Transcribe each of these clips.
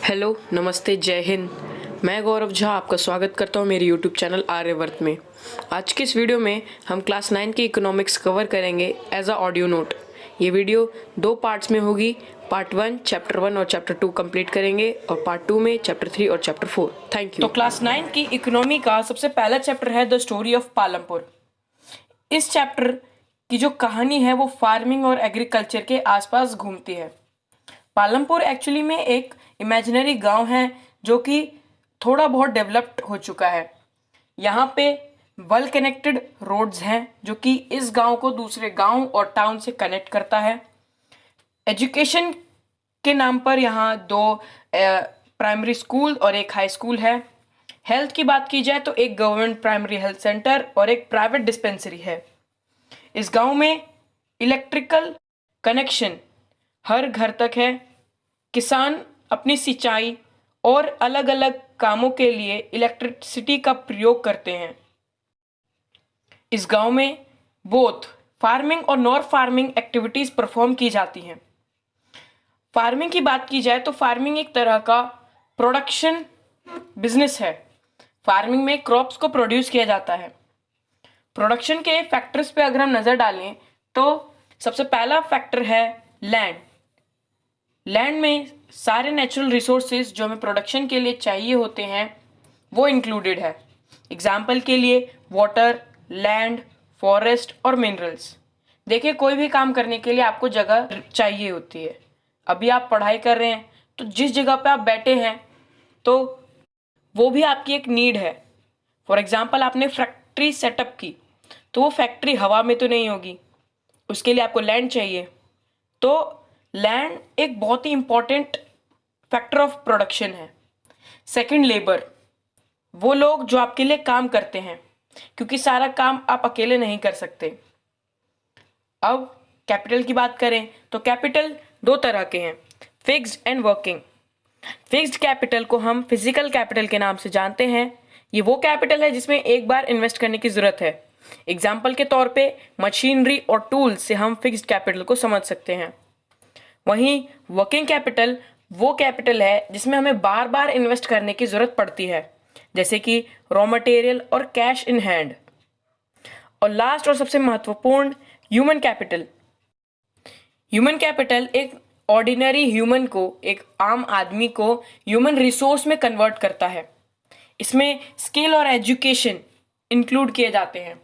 Hello, नमस्ते, जय हिंद। मैं गौरव झा आपका स्वागत करता हूं मेरे यूट्यूब चैनल आर्यवर्त में। आज की इस वीडियो में हम क्लास 9 की इकोनॉमिक्स कवर करेंगे एज अ ऑडियो नोट। ये वीडियो 2 पार्ट्स में होगी। पार्ट 1 चैप्टर 1 और चैप्टर 2 कंप्लीट करेंगे और पार्ट 2 में चैप्टर 3 और चैप्टर 4। Thank you. तो क्लास 9 की इकोनॉमी का सबसे पहला चैप्टर है द स्टोरी ऑफ पालमपुर। इस चैप्टर की जो कहानी है वो फार्मिंग और एग्रीकल्चर के आसपास घूमती है। पालमपुर एक्चुअली में एक इमेजिनरी गांव है जो कि थोड़ा बहुत डेवलप्ड हो चुका है। यहाँ पे वेल कनेक्टेड रोड्स हैं जो कि इस गांव को दूसरे गांव और टाउन से कनेक्ट करता है। एजुकेशन के नाम पर यहाँ 2 प्राइमरी स्कूल और एक हाई स्कूल है। हेल्थ की बात की जाए तो एक गवर्नमेंट प्राइमरी हेल्थ सेंटर और एक प्राइवेट डिस्पेंसरी है। इस गांव में इलेक्ट्रिकल कनेक्शन हर घर तक है। किसान अपनी सिंचाई और अलग अलग कामों के लिए इलेक्ट्रिसिटी का प्रयोग करते हैं। इस गांव में बोथ फार्मिंग और नॉन फार्मिंग एक्टिविटीज परफॉर्म की जाती हैं। फार्मिंग की बात की जाए तो फार्मिंग एक तरह का प्रोडक्शन बिजनेस है। फार्मिंग में क्रॉप्स को प्रोड्यूस किया जाता है। प्रोडक्शन के फैक्टर्स पे अगर हम नजर डालें तो सबसे पहला फैक्टर है लैंड। लैंड में सारे नेचुरल रिसोर्सेज जो हमें प्रोडक्शन के लिए चाहिए होते हैं वो इंक्लूडेड है। एग्जाम्पल के लिए वाटर, लैंड, फॉरेस्ट और मिनरल्स। देखिए, कोई भी काम करने के लिए आपको जगह चाहिए होती है। अभी आप पढ़ाई कर रहे हैं तो जिस जगह पे आप बैठे हैं तो वो भी आपकी एक नीड है। फॉर एग्जाम्पल, आपने फैक्ट्री सेटअप की तो वो फैक्ट्री हवा में तो नहीं होगी, उसके लिए आपको लैंड चाहिए। तो लैंड एक बहुत ही इंपॉर्टेंट फैक्टर ऑफ प्रोडक्शन है। सेकंड, लेबर, वो लोग जो आपके लिए काम करते हैं, क्योंकि सारा काम आप अकेले नहीं कर सकते। अब कैपिटल की बात करें तो कैपिटल 2 तरह के हैं, fixed and working. Fixed capital को हम फिजिकल कैपिटल के नाम से जानते हैं। ये वो कैपिटल है जिसमें एक बार इन्वेस्ट करने की जरूरत है। एग्जाम्पल के तौर पे मशीनरी और टूल्स से हम फिक्स्ड कैपिटल को समझ सकते हैं। वहीं वर्किंग कैपिटल वो कैपिटल है जिसमें हमें बार बार इन्वेस्ट करने की जरूरत पड़ती है, जैसे कि रॉ मटेरियल और कैश इन हैंड। और लास्ट और सबसे महत्वपूर्ण, ह्यूमन कैपिटल। ह्यूमन कैपिटल एक ऑर्डिनरी ह्यूमन को, एक आम आदमी को ह्यूमन रिसोर्स में कन्वर्ट करता है। इसमें स्किल और एजुकेशन इंक्लूड किए जाते हैं।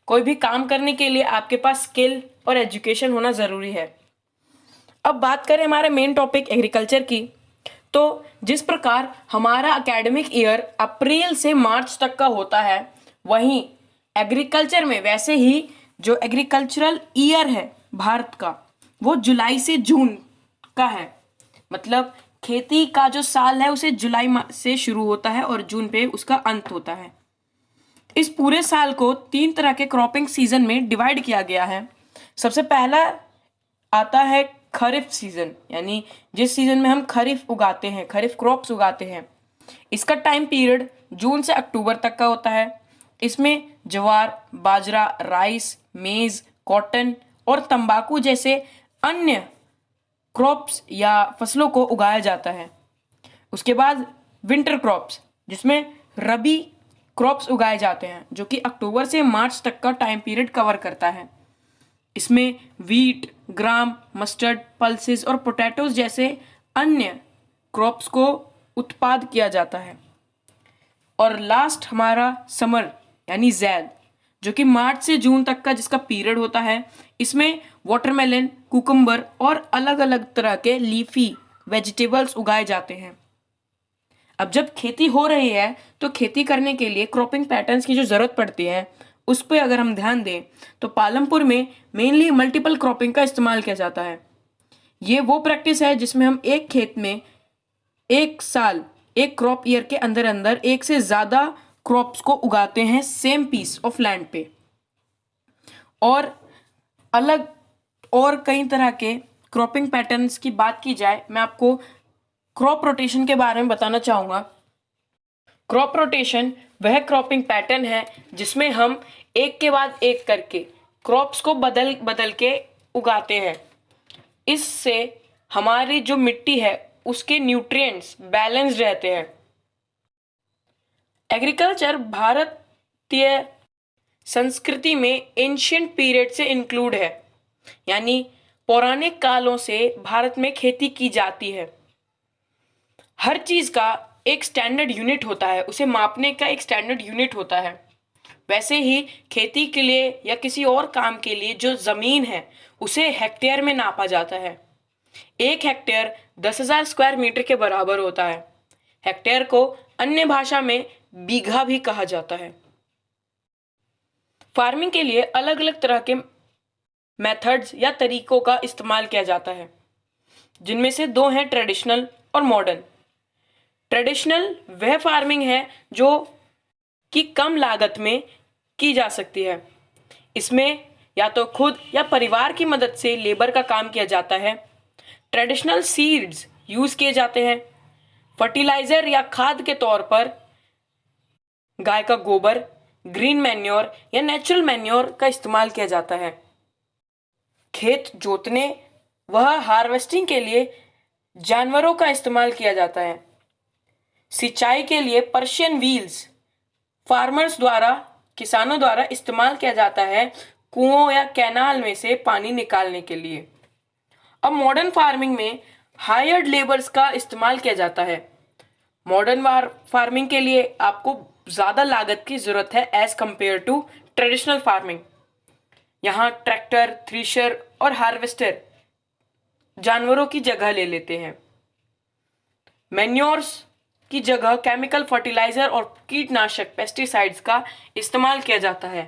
कोई भी काम करने के लिए आपके पास स्किल और एजुकेशन होना जरूरी है। अब बात करें हमारे मेन टॉपिक एग्रीकल्चर की, तो जिस प्रकार हमारा एकेडमिक ईयर अप्रैल से मार्च तक का होता है, वहीं एग्रीकल्चर में वैसे ही जो एग्रीकल्चरल ईयर है भारत का वो जुलाई से जून का है। मतलब खेती का जो साल है उसे जुलाई से शुरू होता है और जून पे उसका अंत होता है। इस पूरे साल को 3 तरह के क्रॉपिंग सीजन में डिवाइड किया गया है। सबसे पहला आता है खरीफ सीजन, यानी जिस सीजन में हम खरीफ उगाते हैं, खरीफ क्रॉप्स उगाते हैं। इसका टाइम पीरियड जून से अक्टूबर तक का होता है। इसमें ज्वार, बाजरा, राइस, मेज, कॉटन और तंबाकू जैसे अन्य क्रॉप्स या फसलों को उगाया जाता है। उसके बाद विंटर क्रॉप्स, जिसमें रबी क्रॉप्स उगाए जाते हैं, जो कि अक्टूबर से मार्च तक का टाइम पीरियड कवर करता है। इसमें वीट, ग्राम, मस्टर्ड, पल्सेस और पोटैटोज जैसे अन्य क्रॉप्स को उत्पाद किया जाता है। और लास्ट हमारा समर यानी ज़ैद, जो कि मार्च से जून तक का जिसका पीरियड होता है। इसमें वाटरमेलन, कुकुम्बर और अलग अलग तरह के लीफी वेजिटेबल्स उगाए जाते हैं। अब जब खेती हो रही है तो खेती करने के लिए क्रॉपिंग पैटर्न्स की जो जरूरत पड़ती है उस पर अगर हम ध्यान दें तो पालमपुर में मेनली मल्टीपल क्रॉपिंग का इस्तेमाल किया जाता है। ये वो प्रैक्टिस है जिसमें हम एक खेत में एक साल, एक क्रॉप ईयर के अंदर अंदर एक से ज्यादा क्रॉप्स को उगाते हैं सेम पीस ऑफ लैंड पे। और अलग और कई तरह के क्रॉपिंग पैटर्न्स की बात की जाए, मैं आपको क्रॉप रोटेशन के बारे में बताना चाहूंगा। क्रॉप रोटेशन वह क्रॉपिंग पैटर्न है जिसमें हम एक के बाद एक करके क्रॉप्स को बदल बदल के उगाते हैं। इससे हमारी जो मिट्टी है उसके न्यूट्रिएंट्स बैलेंस्ड रहते हैं। एग्रीकल्चर भारतीय संस्कृति में एंशियंट पीरियड से इंक्लूड है, यानी पौराणिक कालों से भारत में खेती की जाती है। हर चीज का एक स्टैंडर्ड यूनिट होता है, उसे मापने का एक स्टैंडर्ड यूनिट होता है। वैसे ही खेती के लिए या किसी और काम के लिए जो जमीन है उसे हेक्टेयर में नापा जाता है। 1 हेक्टेयर 10,000 स्क्वायर मीटर के बराबर होता है। हेक्टेयर को अन्य भाषा में बीघा भी कहा जाता है। फार्मिंग के लिए अलग अलग तरह के मेथड्स या तरीकों का इस्तेमाल किया जाता है, जिनमें से 2 हैं ट्रेडिशनल और मॉडर्न। ट्रेडिशनल वह फार्मिंग है जो कि कम लागत में की जा सकती है। इसमें या तो खुद या परिवार की मदद से लेबर का काम किया जाता है। ट्रेडिशनल सीड्स यूज किए जाते हैं। फर्टिलाइजर या खाद के तौर पर गाय का गोबर, ग्रीन मैन्योर या नेचुरल मैन्योर का इस्तेमाल किया जाता है। खेत जोतने वह हार्वेस्टिंग के लिए जानवरों का इस्तेमाल किया जाता है। सिंचाई के लिए पर्शियन व्हील्स किसानों द्वारा इस्तेमाल किया जाता है, कुओं या कैनाल में से पानी निकालने के लिए। अब मॉडर्न फार्मिंग में हायर्ड लेबर्स का इस्तेमाल किया जाता है। मॉडर्न फार्मिंग के लिए आपको ज्यादा लागत की जरूरत है as compare to traditional farming. यहाँ ट्रैक्टर, थ्रेशर और हार्वेस्टर जानवरों की जगह ले लेते हैं। मैन्योर्स की जगह केमिकल फर्टिलाइजर और कीटनाशक पेस्टिसाइड्स का इस्तेमाल किया जाता है।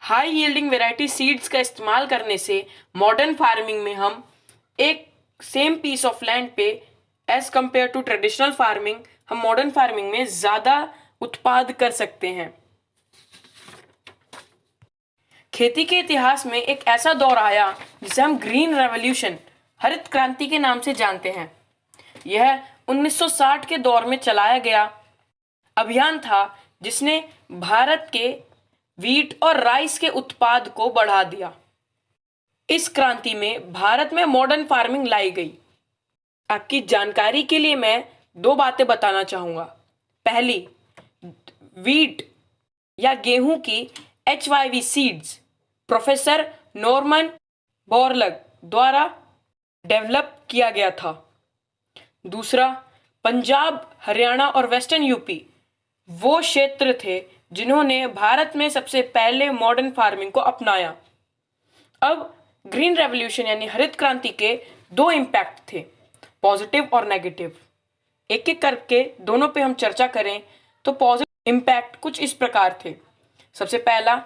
हाई यील्डिंग वैरायटी सीड्स का इस्तेमाल करने से मॉडर्न फार्मिंग में हम एक सेम पीस ऑफ लैंड पे as compare to traditional farming हम मॉडर्न फार्मिंग में ज्यादा उत्पाद कर सकते हैं। खेती के इतिहास में एक ऐसा दौर आया जिसे हम ग्रीन रेवोल्यूशन, हरित क्रांति के नाम से जानते हैं। यह 1960 के दौर में चलाया गया अभियान था, जिसने भारत के वीट और राइस के उत्पाद को बढ़ा दिया। इस क्रांति में भारत में मॉडर्न फार्मिंग लाई गई। आपकी जानकारी के लिए मैं 2 बातें बताना चाहूंगा। पहली, वीट या गेहूं की HYV सीड्स प्रोफेसर नॉर्मन बोरलग द्वारा डेवलप किया गया था। दूसरा, पंजाब, हरियाणा और वेस्टर्न यूपी वो क्षेत्र थे जिन्होंने भारत में सबसे पहले मॉडर्न फार्मिंग को अपनाया। अब ग्रीन रेवोल्यूशन यानी हरित क्रांति के 2 इम्पैक्ट थे, पॉजिटिव और नेगेटिव। एक एक करके दोनों पे हम चर्चा करें तो पॉजिटिव इम्पैक्ट कुछ इस प्रकार थे। सबसे पहला,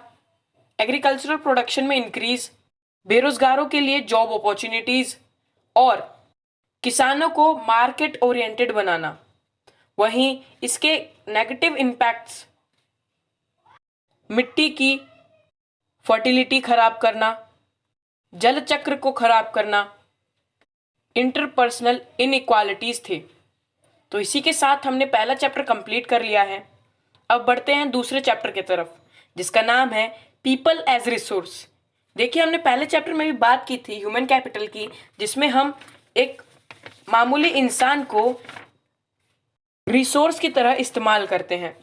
एग्रीकल्चरल प्रोडक्शन में इंक्रीज, बेरोजगारों के लिए जॉब अपॉर्चुनिटीज और किसानों को मार्केट ओरिएंटेड बनाना। वहीं इसके नेगेटिव इम्पैक्ट्स मिट्टी की फर्टिलिटी खराब करना, जल चक्र को खराब करना, इंटरपर्सनल इनइक्वालिटीज थे। तो इसी के साथ हमने पहला चैप्टर कंप्लीट कर लिया है। अब बढ़ते हैं दूसरे चैप्टर की तरफ, जिसका नाम है पीपल एज रिसोर्स। देखिए, हमने पहले चैप्टर में भी बात की थी ह्यूमन कैपिटल की, जिसमें हम एक मामूली इंसान को रिसोर्स की तरह इस्तेमाल करते हैं।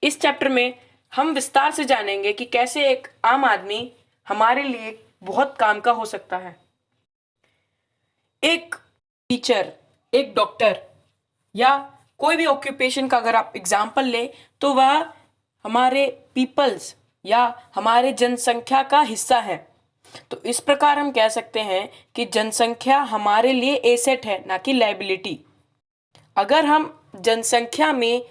इस चैप्टर में हम विस्तार से जानेंगे कि कैसे एक आम आदमी हमारे लिए बहुत काम का हो सकता है। एक टीचर, एक डॉक्टर या कोई भी ऑक्यूपेशन का अगर आप एग्जाम्पल ले तो वह हमारे पीपल्स या हमारे जनसंख्या का हिस्सा है। तो इस प्रकार हम कह सकते हैं कि जनसंख्या हमारे लिए एसेट है, ना कि लायबिलिटी। अगर हम जनसंख्या में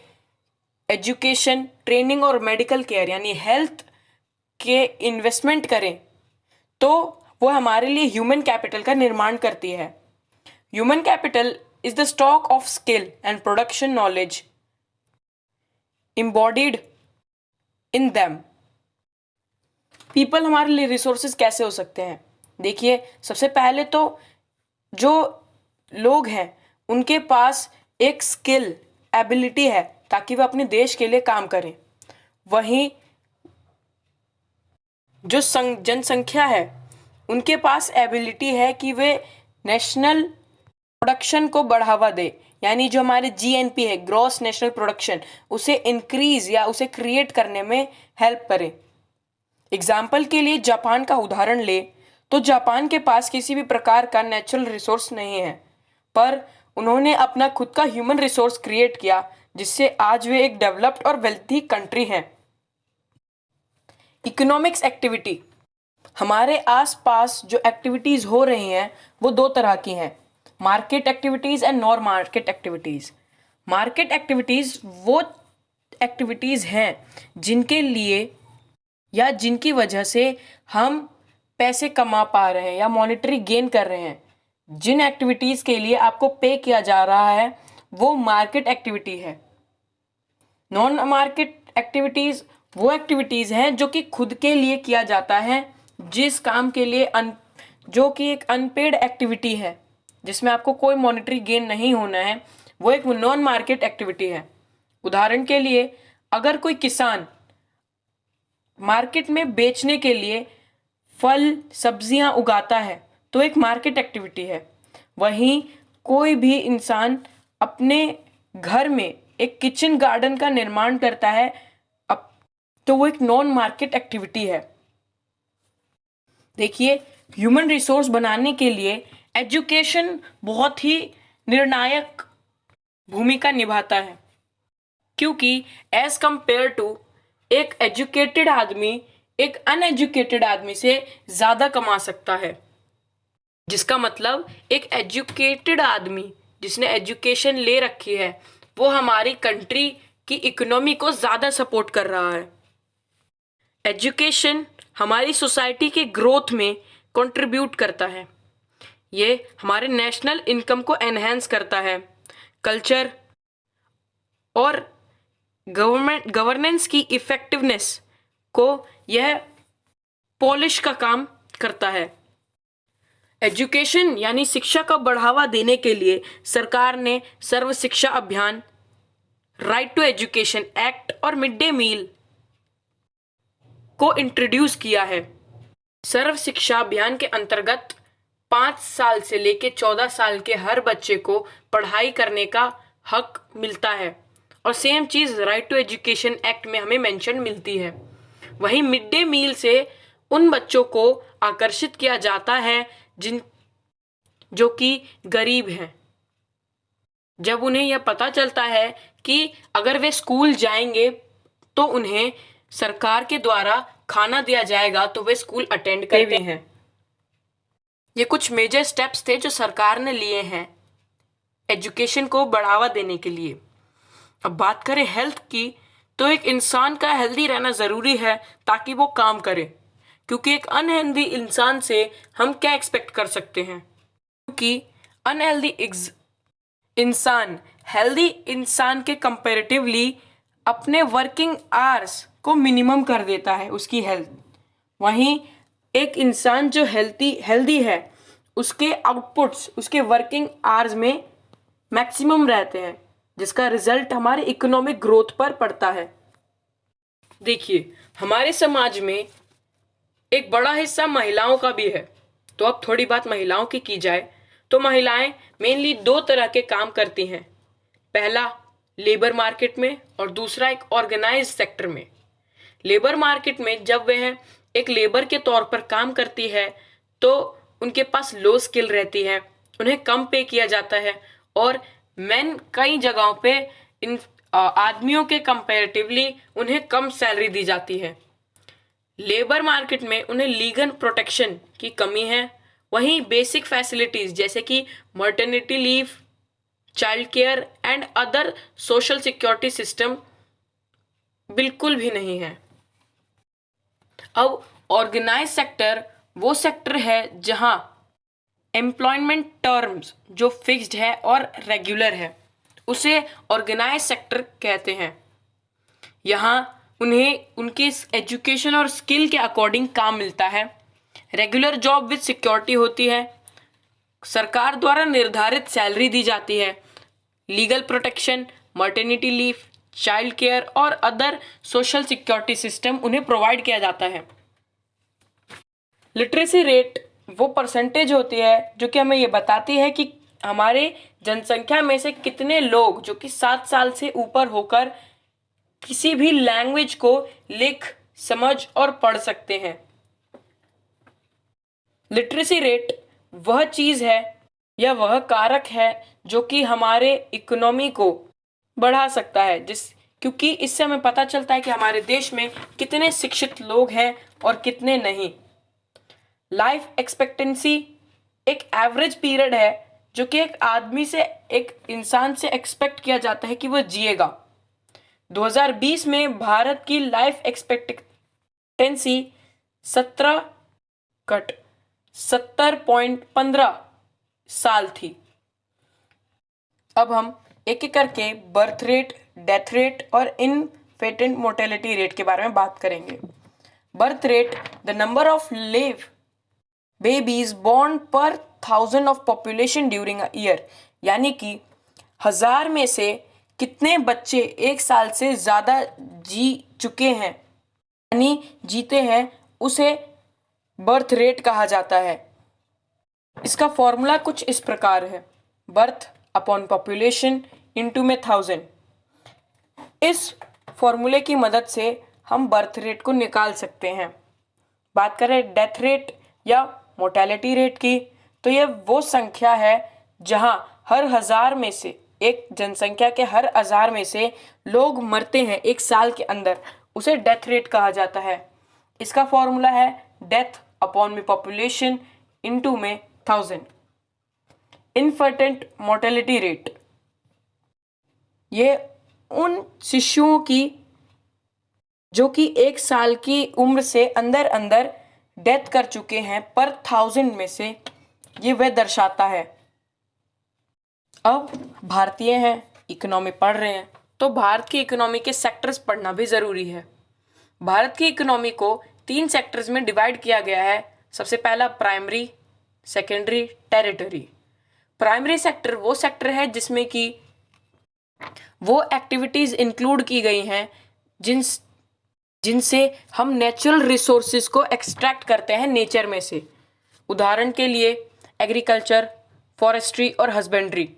एजुकेशन, ट्रेनिंग और मेडिकल केयर यानी हेल्थ के इन्वेस्टमेंट करें तो वो हमारे लिए ह्यूमन कैपिटल का निर्माण करती है। Human capital is the stock of skill and production knowledge embodied in them। People हमारे लिए रिसोर्सेज कैसे हो सकते हैं? देखिए, सबसे पहले तो जो लोग हैं उनके पास एक स्किल, एबिलिटी है ताकि वह अपने देश के लिए काम करें। वहीं जो जनसंख्या है उनके पास एबिलिटी है कि वे नेशनल प्रोडक्शन को बढ़ावा दे, यानी जो हमारे जीएनपी है, ग्रॉस नेशनल प्रोडक्शन, उसे इंक्रीज या उसे क्रिएट करने में हेल्प करे। एग्जाम्पल के लिए जापान का उदाहरण ले तो जापान के पास किसी भी प्रकार का नेचुरल रिसोर्स नहीं है, पर उन्होंने अपना खुद का ह्यूमन रिसोर्स क्रिएट किया, जिससे आज वे एक डेवलप्ड और वेल्थी कंट्री हैं। इकोनॉमिक्स एक्टिविटी, हमारे आसपास जो एक्टिविटीज हो रही हैं वो दो तरह की हैं, market activities and non market activities. Market activities वो एक्टिविटीज हैं जिनके लिए या जिनकी वजह से हम पैसे कमा पा रहे हैं या मॉनेटरी गेन कर रहे हैं। जिन एक्टिविटीज के लिए आपको पे किया जा रहा है वो मार्केट एक्टिविटी है। नॉन मार्केट एक्टिविटीज वो एक्टिविटीज हैं जो कि खुद के लिए किया जाता है, जिस काम के लिए जो कि एक अनपेड एक्टिविटी है, जिसमें आपको कोई मॉनेटरी गेन नहीं होना है, वो एक नॉन मार्केट एक्टिविटी है। उदाहरण के लिए अगर कोई किसान मार्केट में बेचने के लिए फल सब्जियां उगाता है तो एक मार्केट एक्टिविटी है। वहीं कोई भी इंसान अपने घर में एक किचन गार्डन का निर्माण करता है तो वो एक नॉन मार्केट एक्टिविटी है। देखिए, ह्यूमन रिसोर्स बनाने के लिए एजुकेशन बहुत ही निर्णायक भूमिका निभाता है, क्योंकि एज कंपेयर टू एक एजुकेटेड आदमी एक अनएजुकेटेड आदमी से ज्यादा कमा सकता है। जिसका मतलब एक एजुकेटेड आदमी जिसने एजुकेशन ले रखी है वो हमारी कंट्री की इकोनॉमी को ज्यादा सपोर्ट कर रहा है। एजुकेशन हमारी सोसाइटी के ग्रोथ में कंट्रीब्यूट करता है। ये हमारे नेशनल इनकम को एनहेंस करता है। कल्चर और गवर्नेंस की इफेक्टिवनेस को यह पॉलिश का काम करता है। एजुकेशन यानी शिक्षा को बढ़ावा देने के लिए सरकार ने सर्व शिक्षा अभियान, राइट टू एजुकेशन एक्ट और मिड डे मील को इंट्रोड्यूस किया है। सर्व शिक्षा अभियान के अंतर्गत 5 साल से लेकर 14 साल के हर बच्चे को पढ़ाई करने का हक मिलता है, और सेम चीज राइट टू एजुकेशन एक्ट में हमें मेंशन मिलती है। वहीं मिड डे मील से उन बच्चों को आकर्षित किया जाता है जो कि गरीब हैं। जब उन्हें यह पता चलता है कि अगर वे स्कूल जाएंगे तो उन्हें सरकार के द्वारा खाना दिया जाएगा तो वे स्कूल अटेंड करते हैं। ये कुछ मेजर स्टेप्स थे जो सरकार ने लिए हैं एजुकेशन को बढ़ावा देने के लिए। अब बात करें हेल्थ की, तो एक इंसान का हेल्दी रहना जरूरी है ताकि वो काम करे, क्योंकि एक अनहेल्दी इंसान से हम क्या एक्सपेक्ट कर सकते हैं, क्योंकि अनहेल्दी इंसान हेल्दी इंसान के कंपैरेटिवली अपने वर्किंग आवर्स को मिनिमम कर देता है उसकी हेल्थ। वहीं एक इंसान जो हेल्दी है उसके आउटपुट्स उसके वर्किंग आवर्स में मैक्सिमम रहते हैं, जिसका रिजल्ट हमारे इकोनॉमिक ग्रोथ पर पड़ता है। देखिए, हमारे समाज में एक बड़ा हिस्सा महिलाओं का भी है, तो अब थोड़ी बात महिलाओं की जाए तो महिलाएं मेनली 2 तरह के काम करती हैं। पहला लेबर मार्केट में और दूसरा एक ऑर्गेनाइज्ड सेक्टर में। लेबर मार्केट में जब वह एक लेबर के तौर पर काम करती है तो उनके पास लो स्किल रहती है, उन्हें कम पे किया जाता है, और मेन कई जगहों पे इन आदमियों के कंपैरेटिवली उन्हें कम सैलरी दी जाती है। लेबर मार्केट में उन्हें लीगल प्रोटेक्शन की कमी है। वहीं बेसिक फैसिलिटीज जैसे कि maternity leave, child care and other social security system बिल्कुल भी नहीं है। अब ऑर्गेनाइज सेक्टर वो सेक्टर है जहां एम्प्लॉयमेंट टर्म्स जो फिक्स्ड है और रेगुलर है, उसे ऑर्गेनाइज सेक्टर कहते हैं। यहाँ उन्हें उनके एजुकेशन और स्किल के अकॉर्डिंग काम मिलता है। रेगुलर जॉब विद सिक्योरिटी होती है, सरकार द्वारा निर्धारित सैलरी दी जाती है, legal protection, maternity leave, child care और अदर सोशल सिक्योरिटी सिस्टम उन्हें प्रोवाइड किया जाता है। लिटरेसी रेट वो परसेंटेज होती है जो कि हमें ये बताती है कि हमारे जनसंख्या में से कितने लोग जो कि 7 साल से ऊपर होकर किसी भी लैंग्वेज को लिख, समझ और पढ़ सकते हैं। लिटरेसी रेट वह चीज है या वह कारक है जो कि हमारे इकोनॉमी को बढ़ा सकता है, क्योंकि इससे हमें पता चलता है कि हमारे देश में कितने शिक्षित लोग हैं और कितने नहीं। लाइफ एक्सपेक्टेंसी एक एवरेज पीरियड है जो कि एक आदमी से, एक इंसान से एक्सपेक्ट किया जाता है कि वह जिएगा। 2020 में भारत की लाइफ एक्सपेक्टेंसी 70.15 साल थी। अब हम एक एक करके बर्थ रेट, डेथ रेट और इनफेंटेंट मोर्टेलिटी रेट के बारे में बात करेंगे। Birth rate, the number of live babies born per 1000 of population during a year, यानी कि 1000 में से कितने बच्चे एक साल से ज्यादा जी चुके हैं यानी जीते हैं, उसे बर्थ रेट कहा जाता है। इसका फॉर्मूला कुछ इस प्रकार है, बर्थ अपॉन पॉपुलेशन इनटू में 1000। इस फॉर्मूले की मदद से हम बर्थ रेट को निकाल सकते हैं। बात करें डेथ रेट या मोर्टेलिटी रेट की, तो यह वो संख्या है जहां हर 1000 में से, एक जनसंख्या के हर 1000 में से लोग मरते हैं एक साल के अंदर, उसे डेथ रेट कहा जाता है। इसका फॉर्मूला है डेथ अपॉन में पॉपुलेशन इनटू में 1000। इनफेंटेंट मोर्टेलिटी रेट, ये उन शिशुओं की जो कि एक साल की उम्र से अंदर अंदर डेथ कर चुके हैं पर 1000 में से, ये वह दर्शाता है। अब भारतीय हैं, इकोनॉमी पढ़ रहे हैं, तो भारत की इकोनॉमी के सेक्टर्स पढ़ना भी जरूरी है। भारत की इकोनॉमी को 3 सेक्टर्स में डिवाइड किया गया है। सबसे पहला primary, secondary, territory. Primary sector वो सेक्टर है जिसमें कि वो एक्टिविटीज इंक्लूड की गई हैं जिनसे हम नेचुरल रिसोर्सेज को एक्सट्रैक्ट करते हैं नेचर में से। उदाहरण के लिए एग्रीकल्चर, फॉरेस्ट्री और हस्बेंड्री।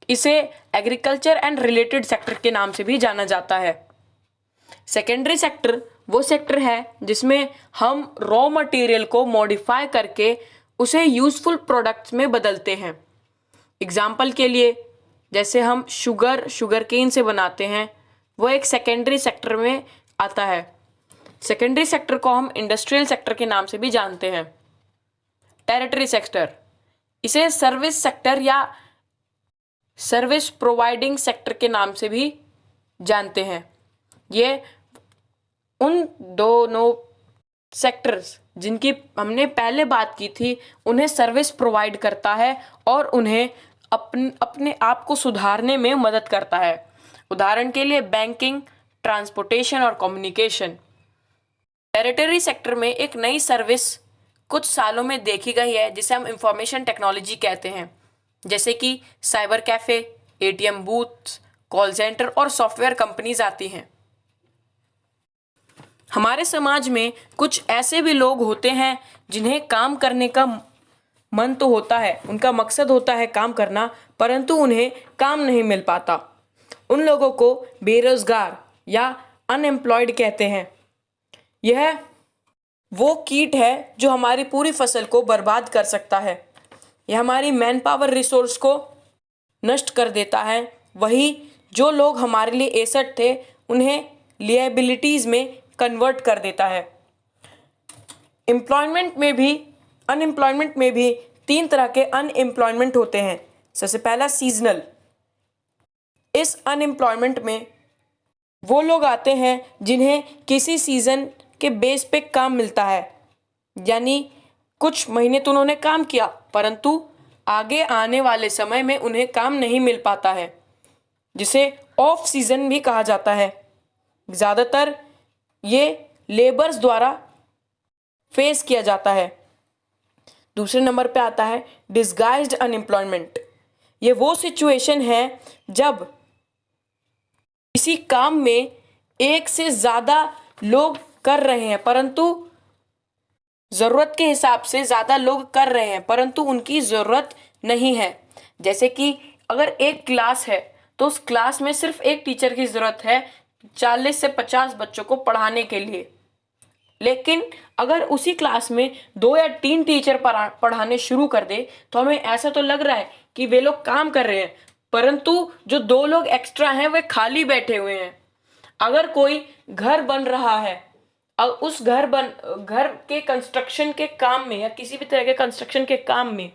इसे एग्रीकल्चर एंड रिलेटेड सेक्टर के नाम से भी जाना जाता है। सेकेंडरी सेक्टर वो सेक्टर है जिसमें हम रॉ मटेरियल को मॉडिफाई करके उसे यूजफुल प्रोडक्ट्स में बदलते हैं। एग्जाम्पल के लिए जैसे हम शुगर केन से बनाते हैं, वो एक सेकेंडरी सेक्टर में आता है। सेकेंडरी सेक्टर को हम इंडस्ट्रियल सेक्टर के नाम से भी जानते हैं। टेरिटरी सेक्टर, इसे सर्विस सेक्टर या सर्विस प्रोवाइडिंग सेक्टर के नाम से भी जानते हैं। ये उन दोनों सेक्टर्स जिनकी हमने पहले बात की थी, उन्हें सर्विस प्रोवाइड करता है और उन्हें अपने आप को सुधारने में मदद करता है। उदाहरण के लिए बैंकिंग, ट्रांसपोर्टेशन और कम्युनिकेशन। टेरिटरी सेक्टर में एक नई सर्विस कुछ सालों में देखी गई है जिसे हम इंफॉर्मेशन टेक्नोलॉजी कहते हैं, जैसे कि cyber cafe, ATM booth, call centre और सॉफ्टवेयर कंपनीज आती हैं। हमारे समाज में कुछ ऐसे भी लोग होते हैं जिन्हें काम करने का मन तो होता है, उनका मकसद होता है काम करना, परंतु उन्हें काम नहीं मिल पाता। उन लोगों को बेरोजगार या अनएम्प्लॉयड कहते हैं। यह वो कीट है जो हमारी पूरी फसल को बर्बाद कर सकता है। यह हमारी मैन पावर रिसोर्स को नष्ट कर देता है। वही जो लोग हमारे लिए एसेट थे, उन्हें लिएबिलिटीज में कन्वर्ट कर देता है। अनएम्प्लॉयमेंट में भी 3 तरह के अनएम्प्लॉयमेंट होते हैं। सबसे पहला सीजनल। इस अनएम्प्लॉयमेंट में वो लोग आते हैं जिन्हें किसी सीजन के बेस पे काम मिलता है, यानी कुछ महीने तो उन्होंने काम किया परंतु आगे आने वाले समय में उन्हें काम नहीं मिल पाता है, जिसे ऑफ सीजन भी कहा जाता है। ज़्यादातर ये लेबर्स द्वारा फेस किया जाता है। दूसरे नंबर पे आता है डिस्गाइज्ड अनएम्प्लॉयमेंट। ये वो सिचुएशन है जब किसी काम में एक से ज़्यादा लोग कर रहे हैं परंतु ज़रूरत के हिसाब से ज़्यादा लोग कर रहे हैं परंतु उनकी ज़रूरत नहीं है। जैसे कि अगर एक क्लास है तो उस क्लास में सिर्फ एक टीचर की ज़रूरत है 40 से 50 बच्चों को पढ़ाने के लिए। लेकिन अगर उसी क्लास में 2 या 3 टीचर पढ़ाने शुरू कर दे तो हमें ऐसा तो लग रहा है कि वे लोग काम कर रहे हैं, परंतु जो 2 लोग एक्स्ट्रा हैं वे खाली बैठे हुए हैं। अगर कोई घर बन रहा है, उस घर के कंस्ट्रक्शन के काम में या किसी भी तरह के कंस्ट्रक्शन के काम में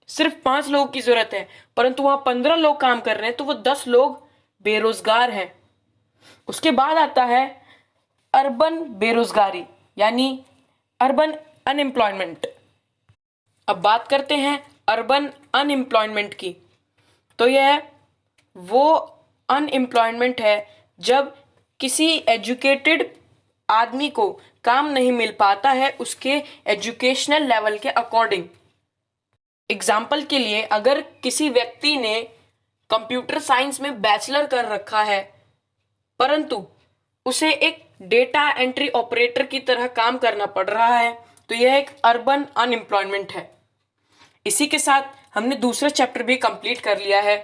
सिर्फ 5 लोगों की जरूरत है, परंतु वहां 15 लोग काम कर रहे हैं, तो वो 10 लोग बेरोजगार हैं। उसके बाद आता है अर्बन बेरोजगारी, यानी अर्बन अनएम्प्लॉयमेंट। अब बात करते हैं अर्बन अनएम्प्लॉयमेंट की। तो यह वो अनएम्प्लॉयमेंट है जब किसी एजुकेटेड आदमी को काम नहीं मिल पाता है उसके एजुकेशनल लेवल के अकॉर्डिंग। एग्जाम्पल के लिए, अगर किसी व्यक्ति ने कंप्यूटर साइंस में बैचलर कर रखा है परंतु उसे एक डेटा एंट्री ऑपरेटर की तरह काम करना पड़ रहा है, तो यह एक अर्बन अनएम्प्लॉयमेंट है। इसी के साथ हमने दूसरा चैप्टर भी कंप्लीट कर लिया है।